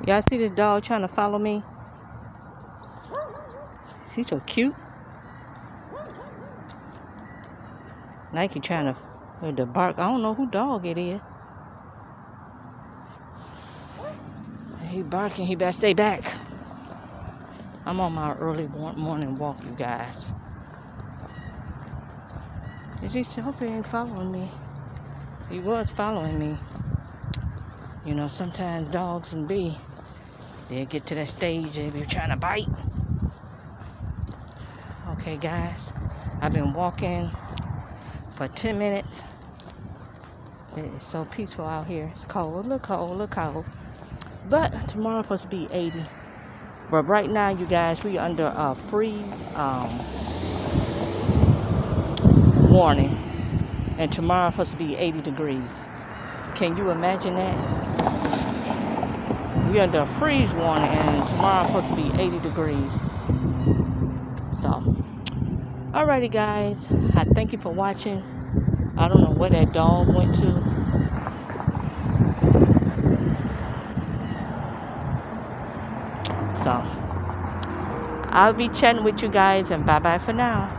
Y'all see this dog trying to follow me? She's so cute. Nike trying to with the bark. I don't know who dog it is. He barking. He better stay back. I'm on my early morning walk, you guys. Is he? Hope he ain't following me. He was following me. You know, sometimes dogs and they'll get to that stage they be trying to bite. Okay, guys. I've been walking for 10 minutes. It's so peaceful out here. It's cold, look cold. But tomorrow supposed to be 80. But right now, you guys, we under a freeze warning. And tomorrow supposed to be 80 degrees. Can you imagine that? We under a freeze warning and tomorrow supposed to be 80 degrees. So, alrighty guys. I thank you for watching. I don't know where that dog went to. So, I'll be chatting with you guys and bye-bye for now.